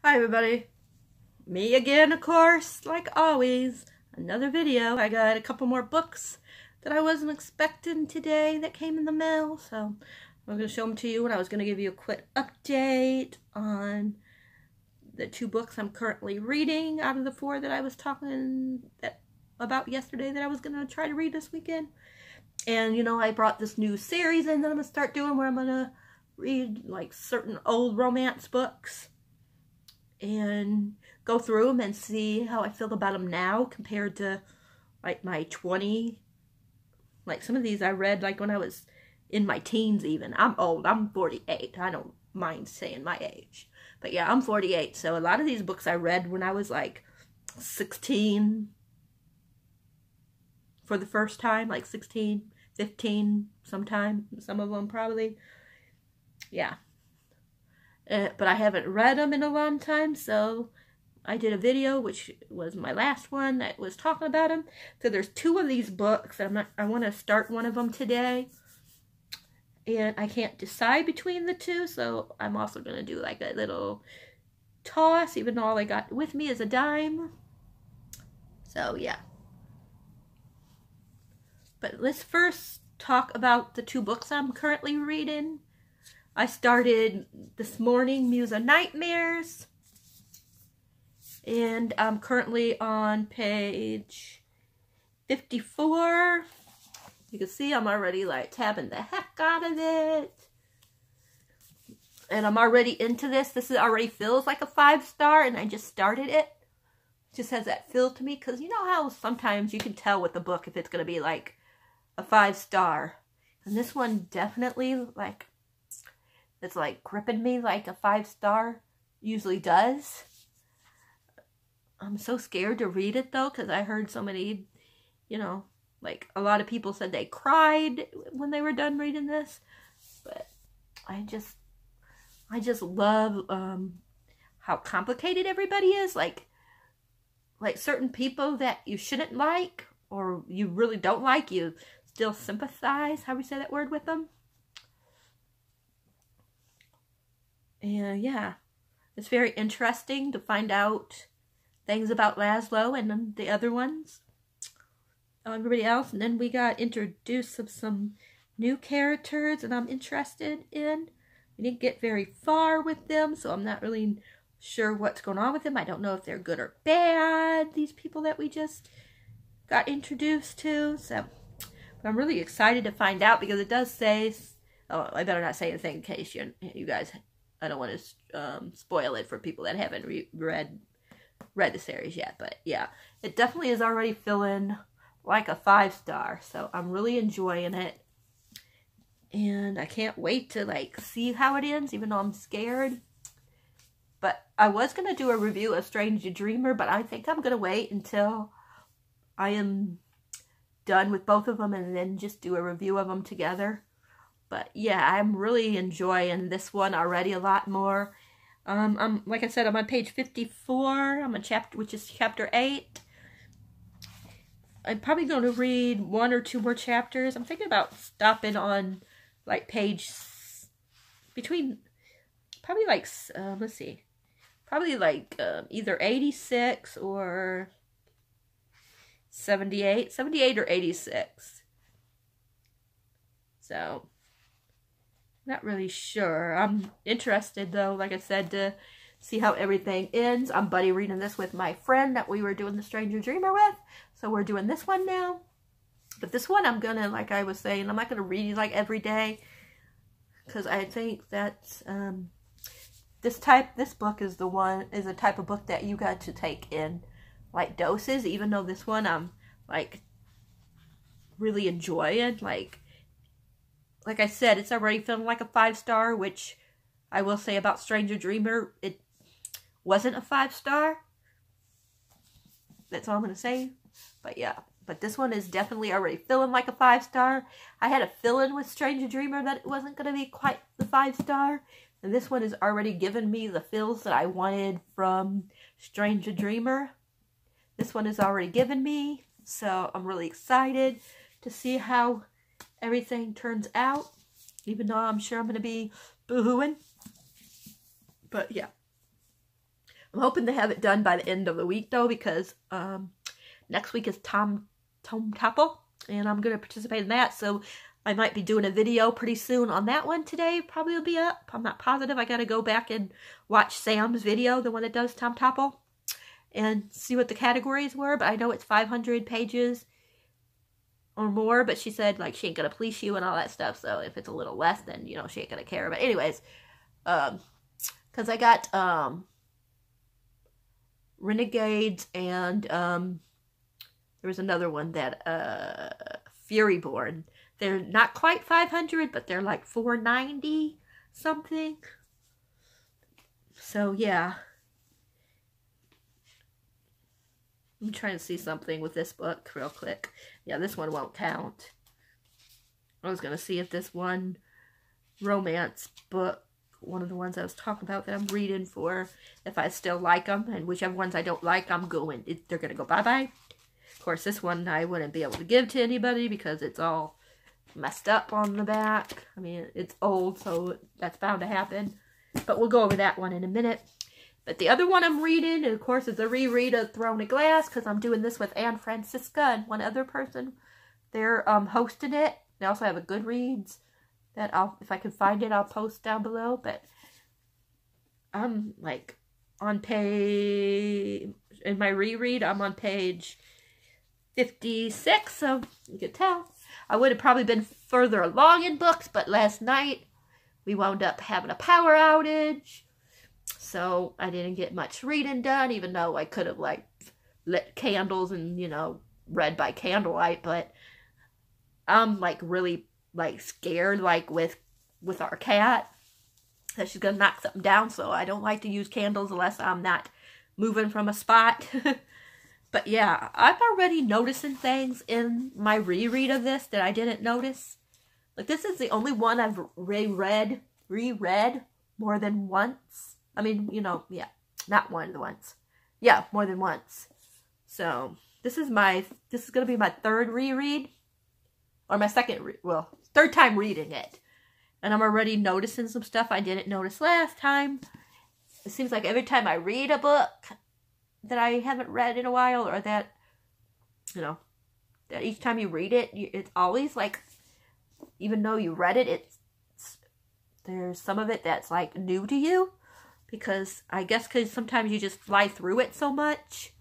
Hi everybody, me again of course, like always, another video. I got a couple more books that I wasn't expecting today that came in the mail, so I'm going to show them to you, and I was going to give you a quick update on the two books I'm currently reading out of the four that I was talking about yesterday that I was going to try to read this weekend. And you know, I brought this new series in that I'm going to start doing where I'm going to read like certain old romance books and go through them and see how I feel about them now compared to like my 20. Like some of these I read like when I was in my teens even. I'm old. I'm 48. I don't mind saying my age. But yeah, I'm 48. So a lot of these books I read when I was like 16 for the first time. Like 16, 15 sometime. Some of them probably. Yeah. But I haven't read them in a long time, so I did a video, which was my last one, that was talking about them. So there's two of these books. I want to start one of them today, and I can't decide between the two, so I'm also going to do like a little toss, even though all I got with me is a dime. So yeah. But let's first talk about the two books I'm currently reading. I started this morning Muse of Nightmares, and I'm currently on page 54. You can see I'm already like tabbing the heck out of it, and I'm already into this. This already feels like a 5-star, and I just started it. It just has that feel to me, because you know how sometimes you can tell with the book if it's going to be like a 5-star, and this one definitely like, it's like gripping me like a 5-star usually does. I'm so scared to read it though, because I heard so many, you know, like a lot of people said they cried when they were done reading this. But I just love how complicated everybody is. Like certain people that you shouldn't like, or you really don't like, you still sympathize, how we say that word, with them. And yeah, it's very interesting to find out things about Laszlo and then the other ones, everybody else. And then we got introduced of some new characters that I'm interested in. We didn't get very far with them, so I'm not really sure what's going on with them. I don't know if they're good or bad, these people that we just got introduced to. So but I'm really excited to find out, because it does say, oh, I better not say anything in case you guys, I don't want to spoil it for people that haven't read the series yet. But yeah, it definitely is already feeling like a 5-star. So I'm really enjoying it. And I can't wait to like see how it ends, even though I'm scared. But I was going to do a review of Strange Dreamer, but I think I'm going to wait until I am done with both of them and then just do a review of them together. But yeah, I'm really enjoying this one already a lot more. I'm like I said, I'm on page 54. I'm on chapter, which is chapter 8. I'm probably going to read 1 or 2 more chapters. I'm thinking about stopping on like page between probably like let's see, probably like either 86 or 78 or 86. So not really sure. I'm interested though, like I said, to see how everything ends. I'm buddy reading this with my friend that we were doing the Stranger Dreamer with. So we're doing this one now. But this one I'm gonna, like I was saying, I'm not gonna read like every day, because I think that this book is a type of book that you got to take in like doses, even though this one I'm like really enjoying. Like I said, it's already feeling like a 5-star, which I will say about Stranger Dreamer, it wasn't a 5-star. That's all I'm going to say. But yeah, but this one is definitely already feeling like a 5-star. I had a feeling with Stranger Dreamer that it wasn't going to be quite the 5-star. And this one has already given me the feels that I wanted from Stranger Dreamer. This one has already given me. So I'm really excited to see how everything turns out, even though I'm sure I'm going to be boo-hooing. But yeah. I'm hoping to have it done by the end of the week, though, because next week is Tome Topple, and I'm going to participate in that, so I might be doing a video pretty soon on that one today. Probably will be up. I'm not positive. I got to go back and watch Sam's video, the one that does Tome Topple, and see what the categories were, but I know it's 500 pages or more, but she said, like, she ain't going to police you and all that stuff, so if it's a little less, then, you know, she ain't going to care. But anyways, because I got Renegades, and there was another one that Furyborn. They're not quite 500, but they're like 490 something. So yeah, I'm trying to see something with this book real quick. Yeah, this one won't count. I was gonna see if this one romance book, one of the ones I was talking about that I'm reading for, if I still like them, and whichever ones I don't like, they're gonna go bye-bye. Of course, this one I wouldn't be able to give to anybody because it's all messed up on the back. I mean, it's old, so that's bound to happen. But we'll go over that one in a minute. But the other one I'm reading, of course, is a reread of Throne of Glass, because I'm doing this with Anne Francisca and one other person. They're hosting it. They also have a Goodreads that if I can find it, I'll post down below. But I'm like on page, in my reread, I'm on page 56, so you can tell. I would have probably been further along in books, but last night we wound up having a power outage, so I didn't get much reading done, even though I could have, like, lit candles and, you know, read by candlelight. But I'm, like, really, like, scared, like, with our cat, that she's gonna knock something down, so I don't like to use candles unless I'm not moving from a spot. But yeah, I'm already noticing things in my reread of this that I didn't notice. Like, this is the only one I've reread more than once. I mean, you know, yeah, not once. Yeah, more than once. So, this is going to be my third reread. Or my third time reading it. And I'm already noticing some stuff I didn't notice last time. It seems like every time I read a book that I haven't read in a while, or that, you know, that each time you read it, it's always like, even though you read it, there's some of it that's like new to you, because I guess because sometimes you just fly through it so much.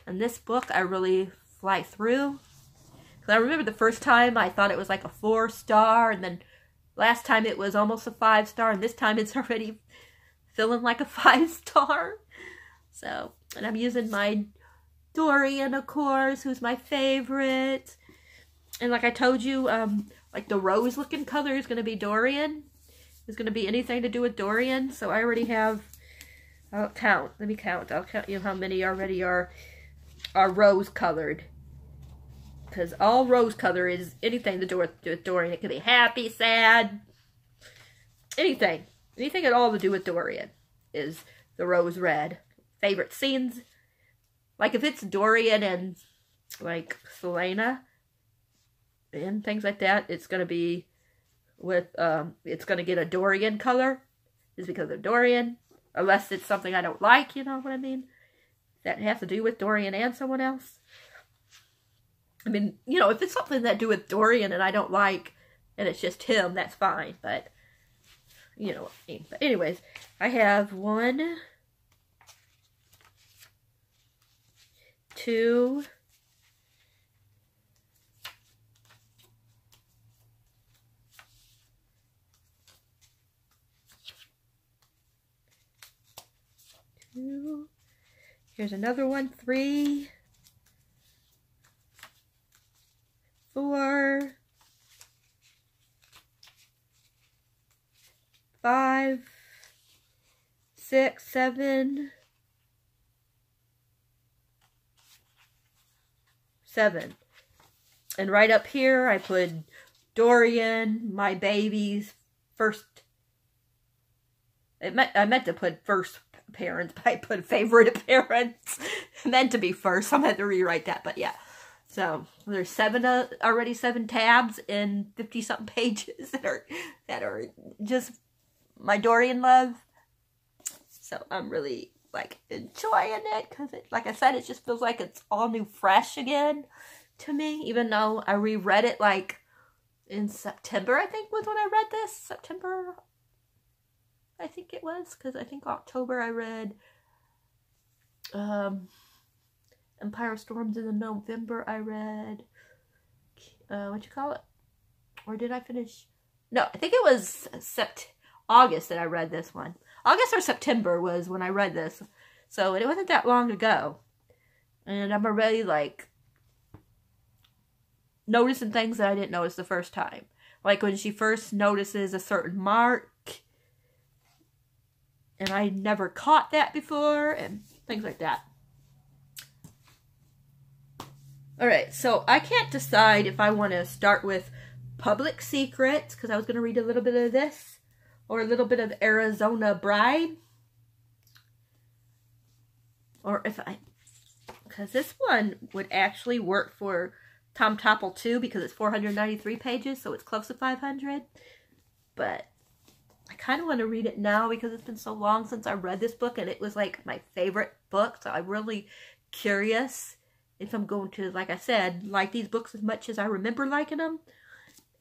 And this book, I really fly through. Because I remember the first time I thought it was like a 4-star, and then last time it was almost a 5-star, and this time it's already feeling like a 5-star. So, and I'm using my Dorian, of course, who's my favorite. And like I told you, like the rose-looking color is going to be Dorian. It's going to be anything to do with Dorian. So I already have, I'll count. Let me count. I'll count you how many already are rose-colored. Because all rose color is anything to do with Dorian. It could be happy, sad, anything. Anything at all to do with Dorian is the rose red. Favorite scenes, like if it's Dorian and like Selena and things like that, it's gonna be with it's gonna get a Dorian color, just because of Dorian. Unless it's something I don't like, you know what I mean? That has to do with Dorian and someone else. I mean, you know, if it's something that do with Dorian and I don't like, and it's just him, that's fine. But you know what I mean. But anyways, I have 1, 2, 2. Here's another one. 3, 4, 5, 6, 7, 7. And right up here, I put Dorian, my baby's first. I meant to put first appearance, but I put favorite appearance. Meant to be first. I had to rewrite that, but yeah. So there's 7 already 7 tabs in 50-something pages that are just my Dorian love. So I'm really like enjoying it because like I said, it just feels like it's all new, fresh again to me. Even though I reread it like in September, I think was when I read this. September, I think it was, because I think October I read Empire Storms, in the November I read what you call it? Or did I finish? No, I think it was August that I read this one. August or September was when I read this. So it wasn't that long ago. And I'm already like noticing things that I didn't notice the first time. Like when she first notices a certain mark. And I never caught that before. And things like that. Alright, so I can't decide if I want to start with Public Secrets, because I was going to read a little bit of this, or a little bit of Arizona Bride. Or if because this one would actually work for Tom Topple too, because it's 493 pages, so it's close to 500. But I kind of want to read it now because it's been so long since I read this book, and it was like my favorite book, so I'm really curious if I'm going to, like I said, like these books as much as I remember liking them.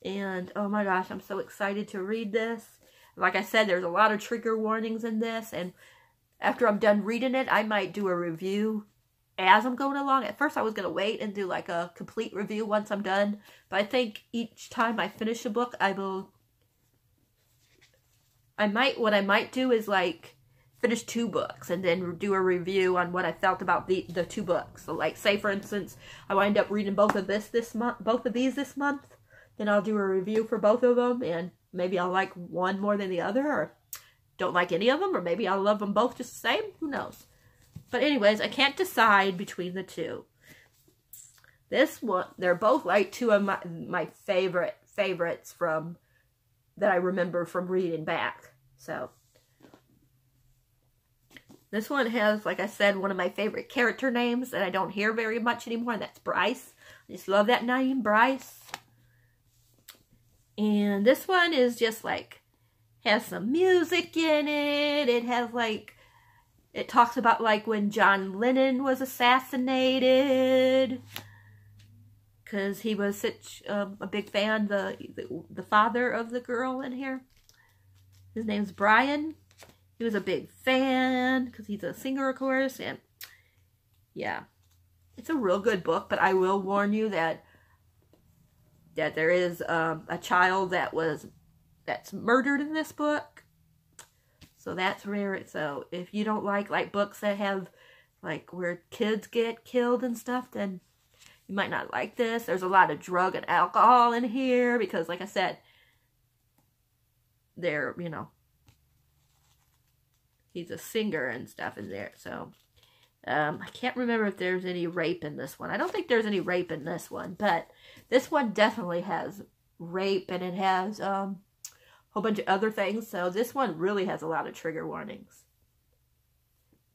And oh my gosh, I'm so excited to read this. Like I said, there's a lot of trigger warnings in this, and after I'm done reading it, I might do a review as I'm going along. At first I was going to wait and do like a complete review once I'm done, but I think each time I finish a book, what I might do is like finish 2 books and then do a review on what I felt about the 2 books. So like, say for instance, I wind up reading both of these this month, then I'll do a review for both of them, and maybe I'll like one more than the other, or don't like any of them, or maybe I'll love them both just the same. Who knows? But anyways, I can't decide between the 2. This one, they're both like 2 of my favorites from that I remember from reading back. So this one has, like I said, one of my favorite character names that I don't hear very much anymore, and that's Bryce. I just love that name, Bryce. And this one is just like, has some music in it. It has like, it talks about like when John Lennon was assassinated, because he was such a big fan, the father of the girl in here. His name's Brian. He was a big fan, because he's a singer, of course, and yeah. It's a real good book, but I will warn you that there is a child that's murdered in this book. So that's rare. So if you don't like books that have, like, where kids get killed and stuff, then you might not like this. There's a lot of drug and alcohol in here, because, like I said, they're, you know, he's a singer and stuff in there. So I can't remember if there's any rape in this one. I don't think there's any rape in this one, but this one definitely has rape, and it has a whole bunch of other things. So this one really has a lot of trigger warnings.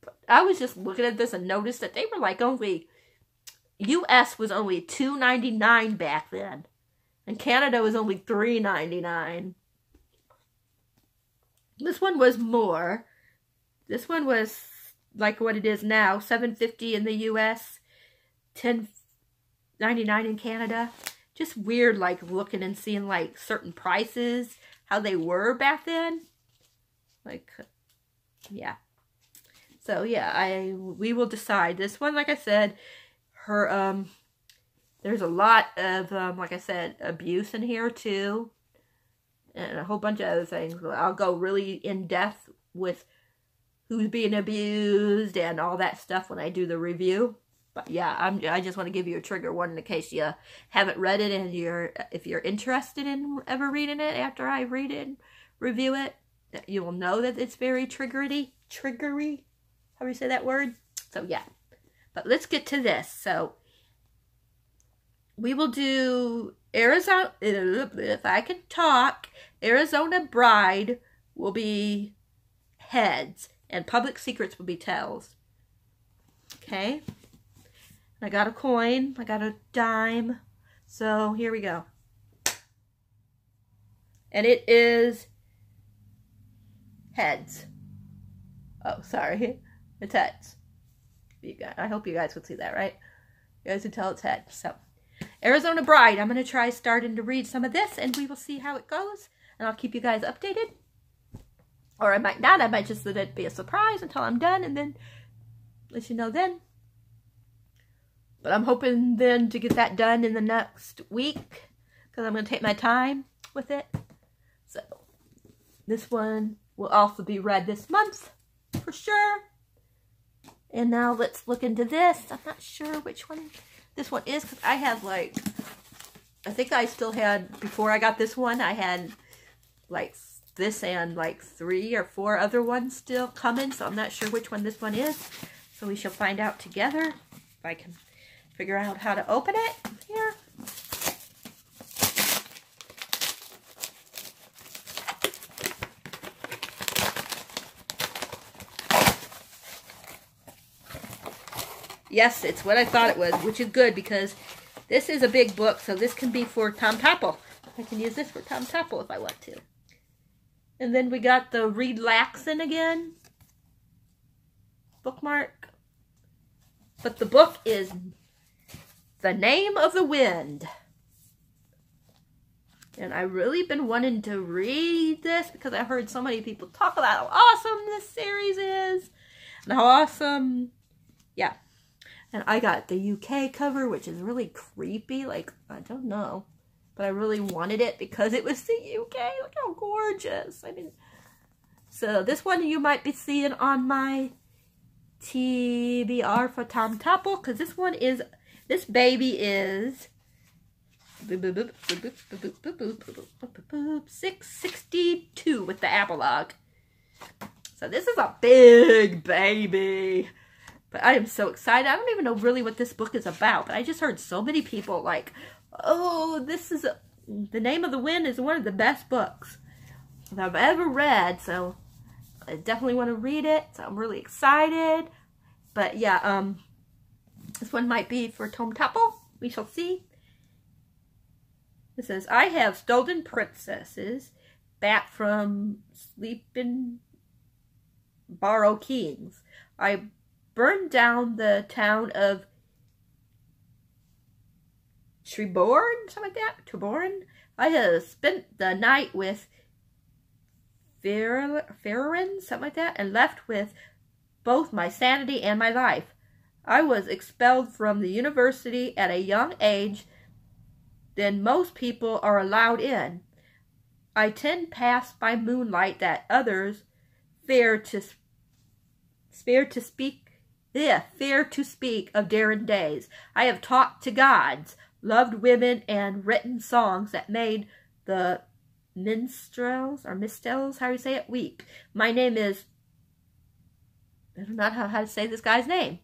But I was just looking at this and noticed that they were like only, US was only $2.99 back then, and Canada was only $3.99. This one was more. This one was like what it is now, $7.50 in the US, $10.99 in Canada. Just weird, like, looking and seeing, like, certain prices, how they were back then. Like, yeah. So, yeah, we will decide. This one, like I said, there's a lot of, like I said, abuse in here, too. And a whole bunch of other things. I'll go really in-depth with who's being abused and all that stuff when I do the review. But yeah, I just want to give you a trigger warning in case you haven't read it, and if you're interested in ever reading it after I read it and review it, that you will know that it's very triggery. How do you say that word? So yeah. But let's get to this. So we will do Arizona, if I can talk, Arizona Bride will be heads, and Public Secrets will be tails. Okay? I got a coin. I got a dime. So here we go. And it is heads. Oh, sorry. It's heads. I hope you guys could see that, right? You guys can tell it's heads. So, Arizona Bride. I'm going to try starting to read some of this, and we will see how it goes. And I'll keep you guys updated. Or I might not. I might just let it be a surprise until I'm done, and then let you know then. But I'm hoping then to get that done in the next week, because I'm going to take my time with it. So, this one will also be read this month, for sure. And now let's look into this. I'm not sure which one this one is, because I have like, I think I still had, before I got this one, I had like this and like 3 or 4 other ones still coming, so I'm not sure which one this one is. So we shall find out together if I can figure out how to open it here. Yes, it's what I thought it was, which is good because this is a big book, so this can be for Tom Topple. I can use this for Tom Topple if I want to. And then we got the Relaxin' again bookmark. But the book is The Name of the Wind. And I've really been wanting to read this because I heard so many people talk about how awesome this series is. And how awesome, yeah. And I got the UK cover, which is really creepy. Like, I don't know. But I really wanted it because it was the UK. Look how gorgeous. I mean, so this one you might be seeing on my TBR for Tom Topple. Because this one is, this baby is 662 with the epilogue. So this is a big baby. But I am so excited. I don't even know really what this book is about. But I just heard so many people like, oh, this is The Name of the Wind is one of the best books that I've ever read. So I definitely want to read it. So I'm really excited. But yeah, this one might be for Tom Topple. We shall see. It says, I have stolen princesses back from sleeping Barrow Kings. I burned down the town of Treborn, something like that. Treborn. I have spent the night with Ferrin, something like that, and left with both my sanity and my life. I was expelled from the university at a young age than most people are allowed in. I tend pass by moonlight that others fear to speak of daring days. I have talked to gods, loved women, and written songs that made the minstrels, or mistels, how do you say it, weep. My name is, I don't know how to say this guy's name.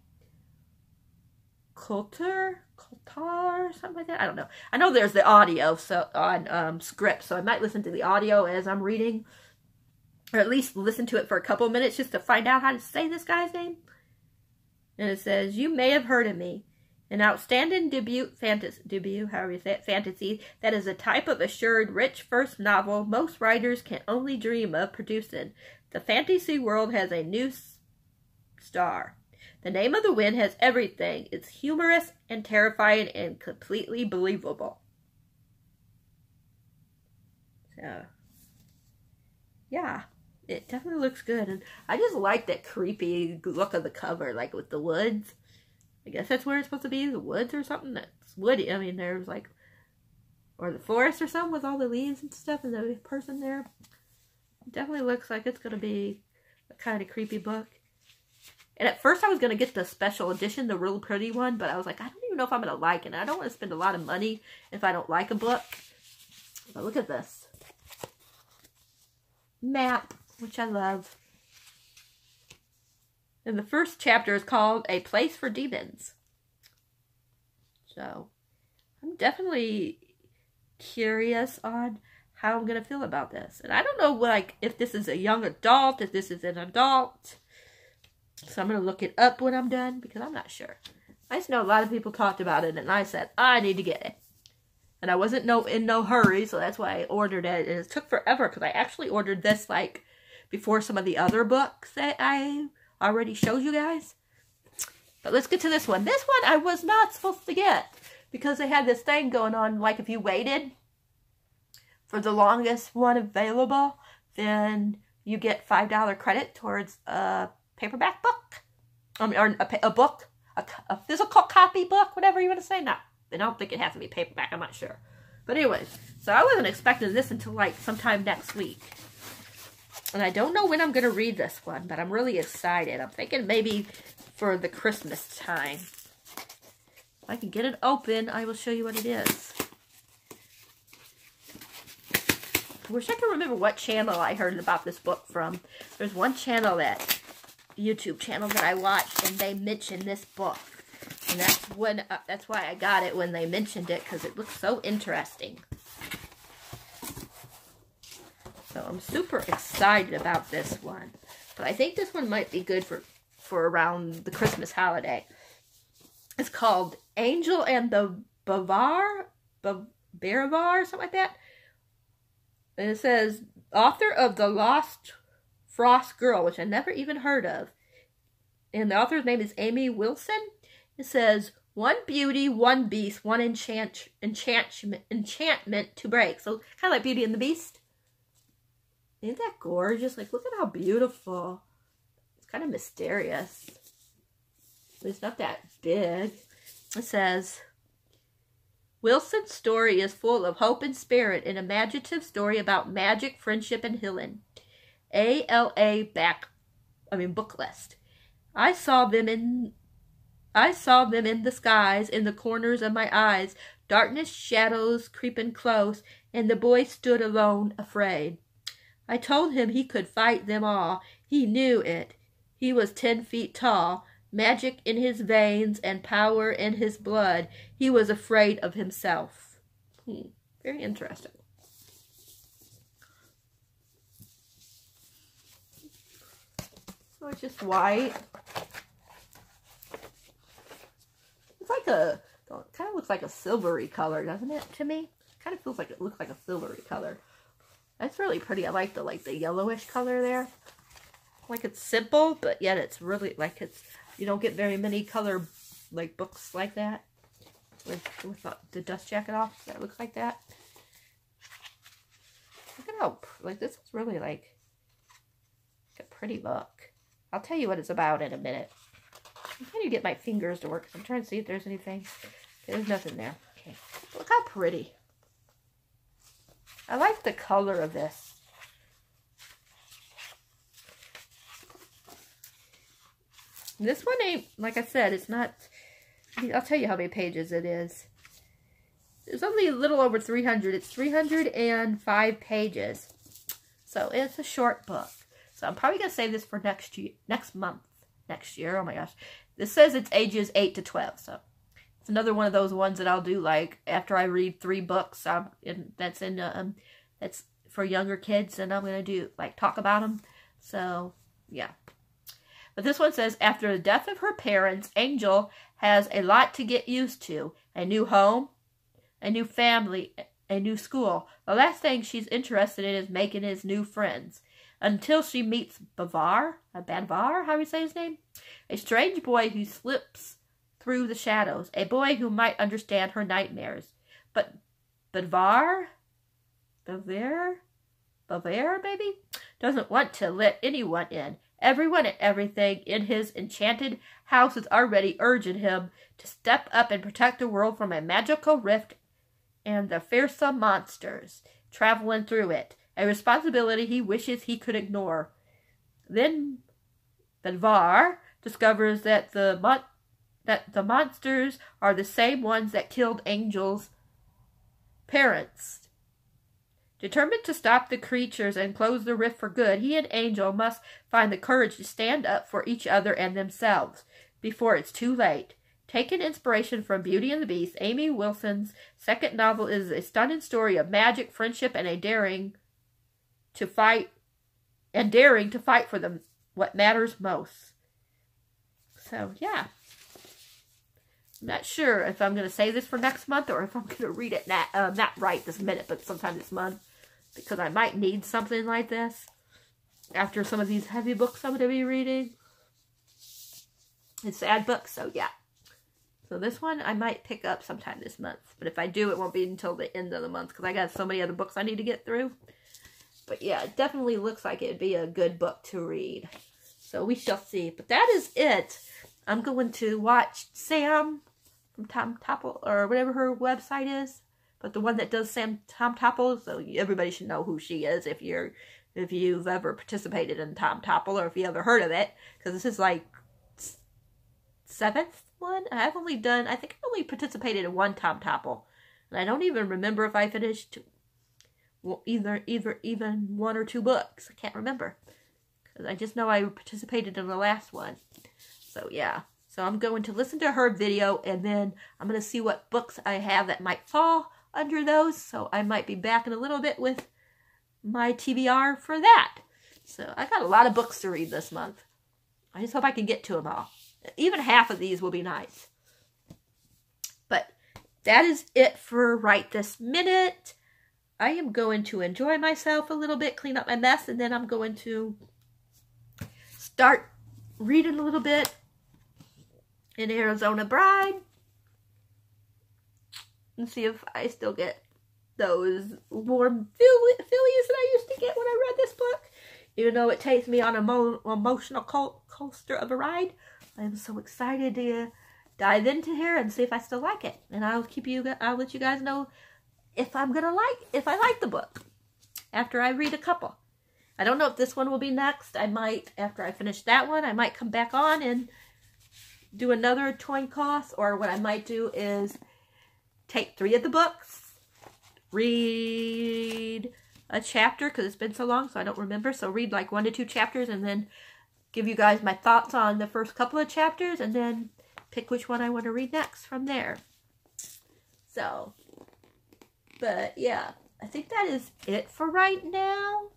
Coulter, something like that. I don't know. I know there's the audio on script, so I might listen to the audio as I'm reading, or at least listen to it for a couple of minutes just to find out how to say this guy's name. And it says, you may have heard of me. An outstanding fantasy that is a type of assured rich first novel most writers can only dream of producing. The fantasy world has a new star. The Name of the Wind has everything. It's humorous and terrifying and completely believable. So, yeah. It definitely looks good. And I just like that creepy look of the cover, like with the woods. I guess that's where it's supposed to be, the woods or something. That's woody. I mean, there's like, or the forest or something with all the leaves and stuff and the person there. It definitely looks like it's going to be a kind of creepy book. And at first I was going to get the special edition, the real pretty one, but I was like, I don't even know if I'm going to like it. I don't want to spend a lot of money if I don't like a book. But look at this. Map, which I love. And the first chapter is called A Place for Demons. So, I'm definitely curious on how I'm going to feel about this. And I don't know, like, if this is a young adult, if this is an adult. So I'm going to look it up when I'm done, because I'm not sure. I just know a lot of people talked about it, and I said, I need to get it. And I wasn't in no hurry, so that's why I ordered it. And it took forever, because I actually ordered this, like, before some of the other books that I already showed you guys. But let's get to this one. This one I was not supposed to get because they had this thing going on, like if you waited for the longest one available, then you get $5 credit towards a paperback book. Or a book, a physical copy book, whatever you want to say. No, I don't think it has to be paperback, I'm not sure. But anyways, so I wasn't expecting this until like sometime next week. And I don't know when I'm going to read this one, but I'm really excited. I'm thinking maybe for the Christmas time. If I can get it open, I will show you what it is. I wish I could remember what channel I heard about this book from. There's one channel, that YouTube channel that I watched, and they mentioned this book. And that's why I got it when they mentioned it, because it looks so interesting. So I'm super excited about this one. But I think this one might be good for around the Christmas holiday. It's called Angel and the Baravar, something like that. And it says, author of The Lost Frost Girl, which I never even heard of. And the author's name is Amy Wilson. It says, one beauty, one beast, one enchantment to break. So kind of like Beauty and the Beast. Isn't that gorgeous? Like, look at how beautiful. It's kind of mysterious. But it's not that big. It says, Wilson's story is full of hope and spirit, an imaginative story about magic, friendship, and healing. ALA book list. I saw them in the skies, in the corners of my eyes, darkness, shadows creeping close, and the boy stood alone, afraid. I told him he could fight them all. He knew it. He was 10 feet tall, magic in his veins and power in his blood. He was afraid of himself. Very interesting. So it's just white. It's like kind of looks like a silvery color, doesn't it, to me? Kind of feels like it looks like a silvery color. That's really pretty. I like the yellowish color there. Like, it's simple, but yet it's really, like, you don't get very many color, like, books like that. With the dust jacket off, that looks like that. Look at how, like, this is really, like a pretty book. I'll tell you what it's about in a minute. I'm trying to get my fingers to work. I'm trying to see if there's anything. Okay, there's nothing there. Okay. Look how pretty. I like the color of this. This one ain't, like I said, it's not, I'll tell you how many pages it is. It's only a little over 300. It's 305 pages. So it's a short book. So I'm probably going to save this for next year. Oh my gosh. This says it's ages 8 to 12. So it's another one of those ones that I'll do, like, after I read 3 books, that's for younger kids, and I'm going to do, like, talk about them. So, yeah. But this one says, after the death of her parents, Angel has a lot to get used to. A new home, a new family, a new school. The last thing she's interested in is making his new friends. Until she meets Badvar, how do you say his name? A strange boy who slips through the shadows. A boy who might understand her nightmares. But Badvar, maybe, doesn't want to let anyone in. Everyone and everything in his enchanted house is already urging him to step up and protect the world from a magical rift and the fearsome monsters traveling through it. A responsibility he wishes he could ignore. Then Badvar discovers that the monsters are the same ones that killed Angel's parents. Determined to stop the creatures and close the rift for good, he and Angel must find the courage to stand up for each other and themselves before it's too late. Taking inspiration from Beauty and the Beast, Amy Wilson's second novel is a stunning story of magic, friendship, and daring to fight for what matters most. So, yeah. I'm not sure if I'm going to save this for next month or if I'm going to read it not right this minute, but sometime this month. Because I might need something like this after some of these heavy books I'm going to be reading. and sad books. So yeah. So this one I might pick up sometime this month. But if I do, it won't be until the end of the month because I got so many other books I need to get through. But yeah, it definitely looks like it'd be a good book to read. So we shall see. But that is it. I'm going to watch Sam from Tom Topple, or whatever her website is. But the one that does Tom Topple, so everybody should know who she is if you've ever participated in Tom Topple or if you ever heard of it. Because this is like 7th one. I think I only participated in one Tom Topple. And I don't even remember if I finished even 1 or 2 books. I can't remember. Because I just know I participated in the last one. So yeah. So I'm going to listen to her video and then I'm going to see what books I have that might fall under those. So I might be back in a little bit with my TBR for that. So I got a lot of books to read this month. I just hope I can get to them all. Even half of these will be nice. But that is it for right this minute. I am going to enjoy myself a little bit, clean up my mess, and then I'm going to start reading a little bit in Arizona Bride and see if I still get those warm feelings that I used to get when I read this book. Even though it takes me on an emotional coaster of a ride, I am so excited to dive into here and see if I still like it. And I'll let you guys know if I like the book after I read a couple. I don't know if this one will be next. I might, after I finish that one, I might come back on and do another coin toss, or what I might do is take 3 of the books, read a chapter, because it's been so long, so I don't remember, so read like 1 to 2 chapters, and then give you guys my thoughts on the first couple of chapters, and then pick which one I want to read next from there. So, but yeah, I think that is it for right now.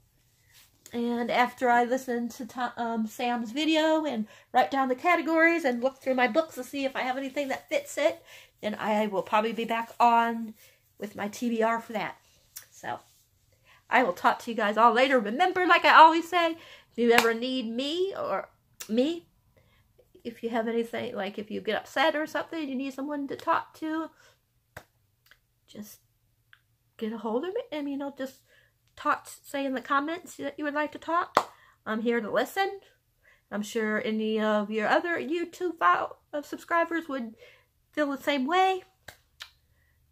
And after I listen to Sam's video and write down the categories and look through my books to see if I have anything that fits it, then I will probably be back on with my TBR for that. So, I will talk to you guys all later. Remember, like I always say, if you ever need me, if you have anything, like if you get upset or something, you need someone to talk to, just get a hold of me and, just say in the comments that you would like to talk. I'm here to listen. I'm sure any of your other YouTube subscribers would feel the same way.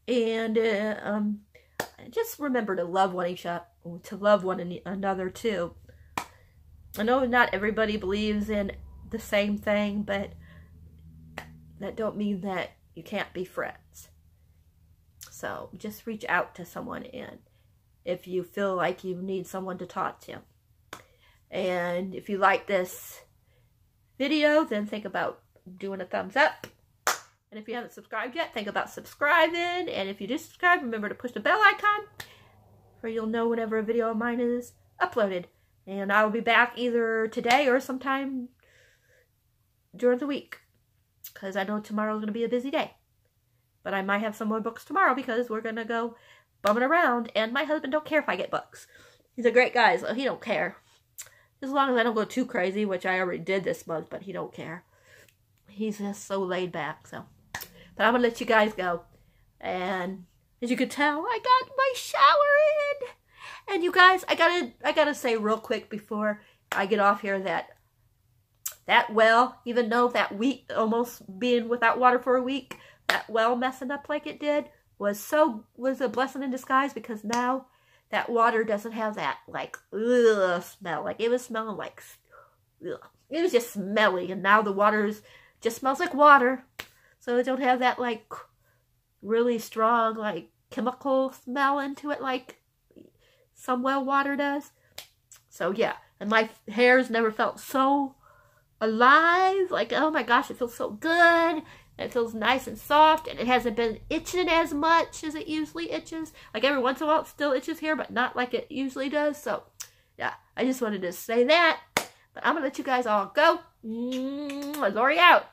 And just remember to love one another too. I know not everybody believes in the same thing, but that don't mean that you can't be friends. So just reach out to someone if you feel like you need someone to talk to. And if you like this video, then think about doing a thumbs up. And if you haven't subscribed yet, think about subscribing. And if you do subscribe, remember to push the bell icon, for you'll know whenever a video of mine is uploaded. And I will be back either today or sometime during the week, because I know tomorrow is going to be a busy day. But I might have some more books tomorrow because we're going to go bumming around, and my husband don't care if I get books. He's a great guy, so he don't care. As long as I don't go too crazy, which I already did this month, but he don't care. He's just so laid back, so. But I'm going to let you guys go. And as you can tell, I got my shower in. And you guys, I gotta say real quick before I get off here that well, even though that week, almost being without water for a week, that well messing up like it did, was a blessing in disguise, because now that water doesn't have that, like, ugh, smell. Like, it was smelling like, ugh. It was just smelly, and now the water just smells like water. So it don't have that, like, really strong, like, chemical smell into it like some well water does. So, yeah. And my hair's never felt so alive. Like, oh my gosh, it feels so good. It feels nice and soft, and it hasn't been itching as much as it usually itches. Like, every once in a while it still itches here, but not like it usually does. So, yeah, I just wanted to say that. But I'm going to let you guys all go. Lori out.